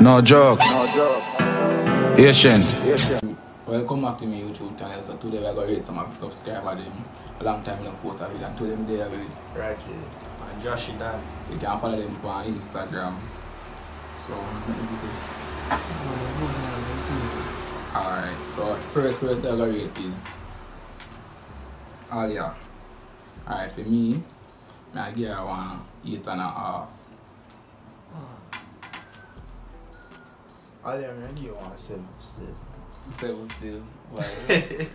No joke. Asian. Welcome back to my YouTube channel. So today we're going to rate some of the subscribers. A long time I post a video and today I'm there with Rocky and Joshy Dan. You can follow them on Instagram. So alright, so first person I'm going to rate is Alia. Alright, for me, I give her 8.5. Alia, I give you 7 still. 7 still. Why?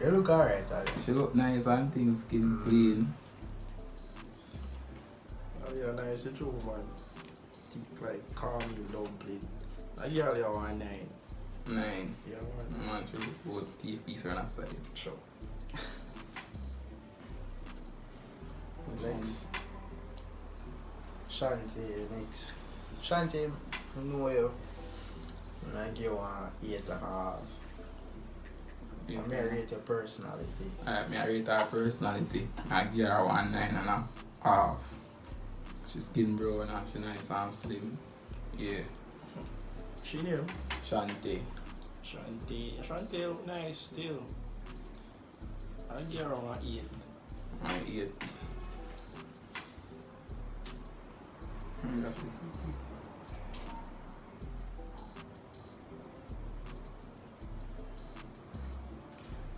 You look alright, Alia. She look nice and things, skin clean. Alia, nice too, man. Think like calm you don't play. I give Alia 9. 9. Yeah, man. Man, she look both teeth piece on her side. Sure. Next. Shanti, next. Shanti, I know you. I give you 8.5. I rate your personality. Alright, I rate her personality. I give her 9.5. She's skin brown and she nice and slim. Yeah. She knew. Shanti. Shanti look nice still. I give her 8. 8.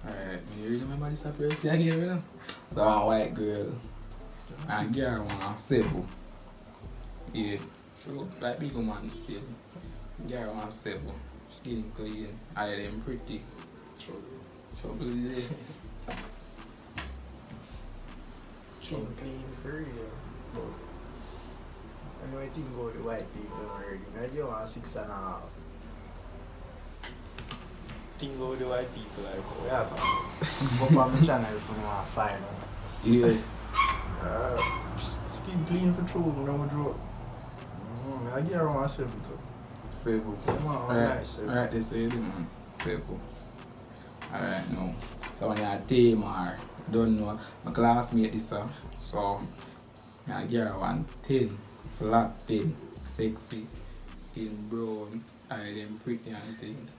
Alright, you really remember this appearance again, you know? The one white girl. I give her 7. Yeah. She look like big woman still. Give her 7. Skin clean. I them pretty. Trouble is there. Skin clean for real. But I know I think about the white people already. I give you 6.5. Think about the white people like yeah. Go on my channel if you want to find out. Yeah. Skin clean for true, no joke. I give her 7 too. 7. Come on, nice. Alright, they say it, man. 7. Alright, now. So when you're Tamar, don't know, my classmate is so I give her 10. Flat 10. Sexy. Skin brown. I them pretty and thing.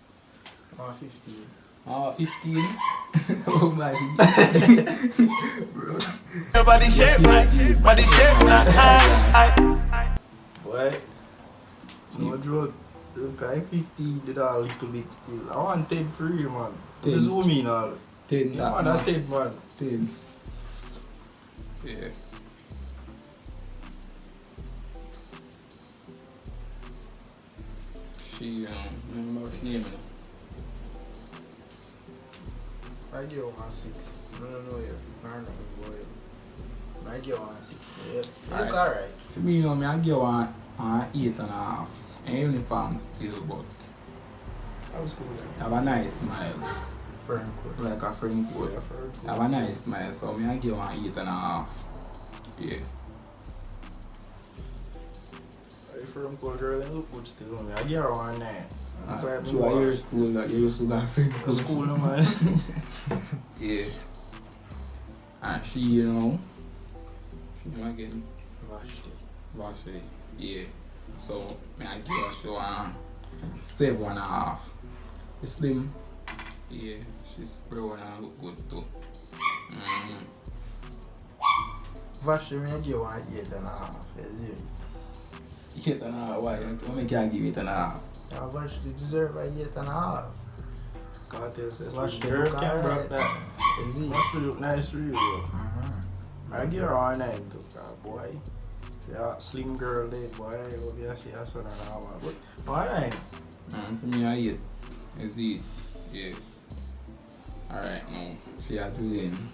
15. 15? Oh my bro. Your body shape nice, body shape nice. Boy, no joke. Look, I 15 did a little bit still. I want 10 for you, man. 10. Zoom in all. 10. Yeah, man, that's 10, man. 10. Yeah. She, remember her name, I give you 6. No, you. No, boy. I give you 6. Yeah. Look alright. For me, I give her 8.5. And uniform still, but That was cool. have a nice smile. Frank. Like a friend would. Have a nice smile, so I give her 8.5. Yeah. From cool girl, they look good still. I give her 9. So at your school, that you used to go friend school, man. Yeah. And she, she name again? Vashti. Yeah. So, I give her she 7.5. She's slim. Yeah. She's brown and look good too. Vashti, I give you 8.5. Is it? 8.5, why? Why can't give 8.5? Yeah, Vashti deserve 8.5. God, this Vashti girl look can't rock alright. that. Is it? Vashti look nice for you, bro. I give her 9 too, boy. Yeah, slim girl there, boy. Obviously, that's what I know. But 9. For me, I 8. Is it? Yeah. Alright, now, she are doing.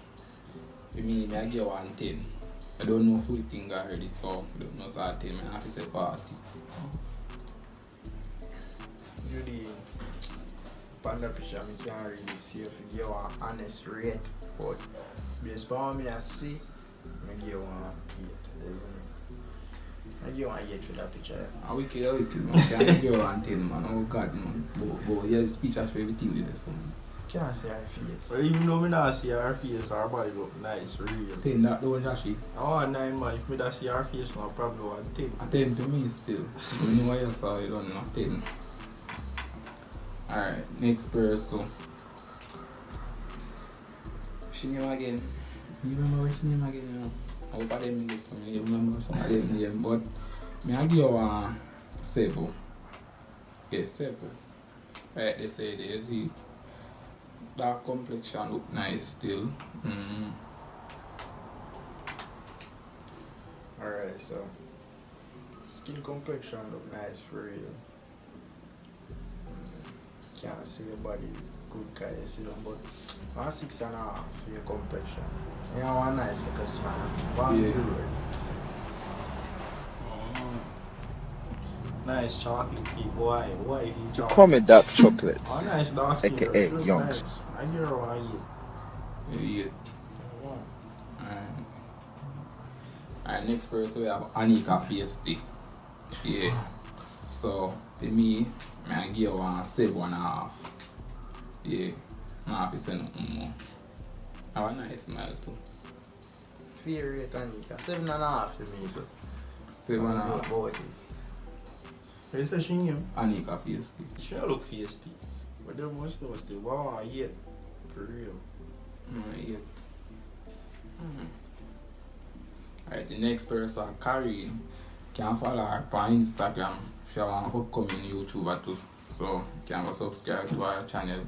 For me, I give her 10. I don't know who you think I heard this song. I don't know so I tell me I have to say 40. Judy, Panda picture, I can't really see if you give an honest rate. But based on me, I see, I give 8. I give 8 for that picture. A wicked, man. Can't give her 10, man. Oh God, man. But yeah, this picture show everything with this one. Can't see her face. But even though I not see her face, her body look nice, real. 10, that don't Joshi. I want 9, man. If I don't see her face, I probably want 10. A 10 to me still. You know what you saw, you don't know. 10. Alright, next person. She name again. You remember what she name again, you know? I hope I didn't get some name, remember some of them name, but I give you 7. Yes, 7. Right, they say they see dark complexion look nice still. Alright, so skin complexion look nice for real. Can't see your body good guy, you see them, but 6.5 for your complexion. You know, one nice like a smile. One Yeah. good. Nice chocolate tea, boy. Why eat chocolate? Call me dark chocolate, Oh, nice dark skin. aka girl. Youngs. Nice. I get her why you. Yeah. Alright, next person we have Anika Fiesti. Yeah. So for me, I give her 7.5. Yeah. I have to say nothing more. Have a nice smile too. Fear rate Anika. 7.5 for me, bro. 7.5. Boy. What is she name? Anika Fiesti. She look feisty. But them must know still. Wow, yet. For real. Yeah. Alright, the next person, Carrie, can follow her on Instagram. She have an upcoming YouTuber too, so you can go subscribe to her channel.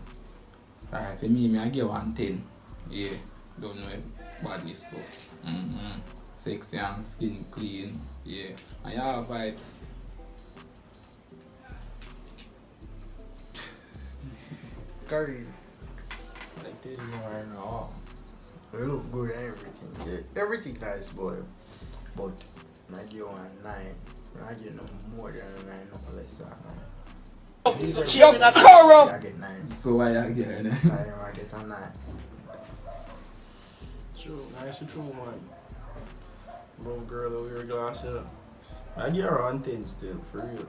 Alright, for me, I give 110. Yeah, don't know if badness so. Sexy and skin clean. Yeah, and you have vibes. Curry, I tell you right now. you look good and everything. Yeah, everything nice, boy. But I give you 9. I give no more than a 9, no less than 9. You're corrupt. I get 9. So why you get it? I get a 9. True, nice and true, man. Little girl over here, glass up. I get her on 10 still, for real.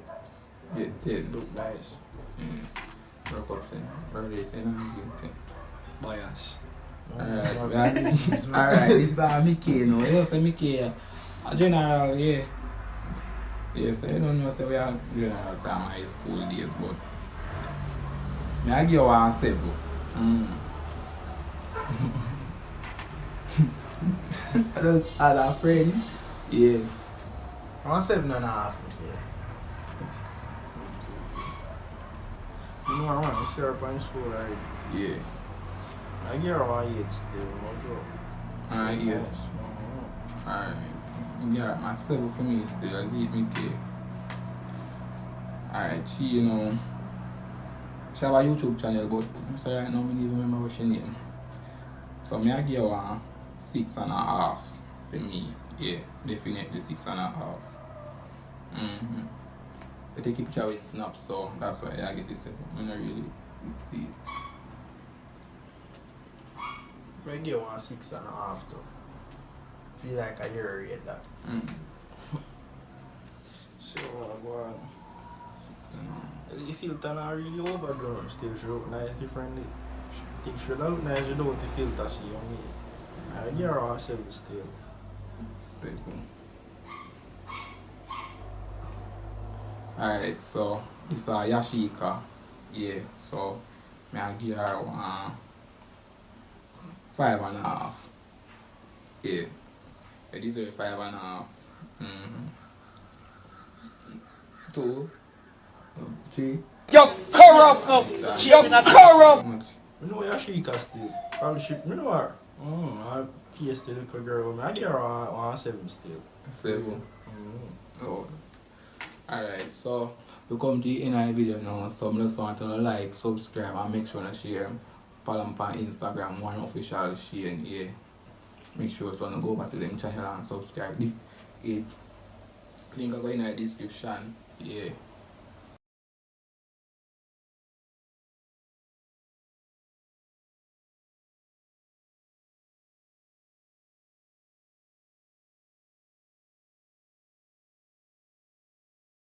Yeah, 10. Look nice. Broke up saying. Birthday saying I'm giving 10. Bias. Alright, this is Mickey, no. You say Mickey, a general, yeah. Yeah, so you don't know, say we are general from high school days, but I give you 7. I just had a friend, yeah. I want 7.5. Yeah. You know, I want to see her in school already. Yeah. I get her on 8 still, no joke. Alright, yeah. Nice. Alright, yeah, my 7 for me still, as it Mickey. Alright, she, you know, she have a YouTube channel, but so right now I don't even remember what she name. So I give her 6.5 for me. Yeah, definitely 6.5. I take a picture with snaps, so that's why I get this 7. I don't really see it. I give you 6.5 though. Feel like I hear rate that. So, go on. 6.5. You filter not really overdone, still she look nice differently. I think she look nice without the filter see on me. I get her on 7 still. 7. Alright, so this is Yashika. Yeah, so I give her 5.5. Yeah, I deserve 5.5. 2, 3. You're corrupt. You're corrupt. I know Yashika still. Probably should. I know her. I PS the little girl. I get her on 7 still. 7. Oh. Alright, so we come to the end of the video now. So I just want to like, subscribe, and make sure to share. Follow me on Instagram, one official Shane. Yeah. Make sure so go over to them channel and subscribe. Link will go in the description. Yeah.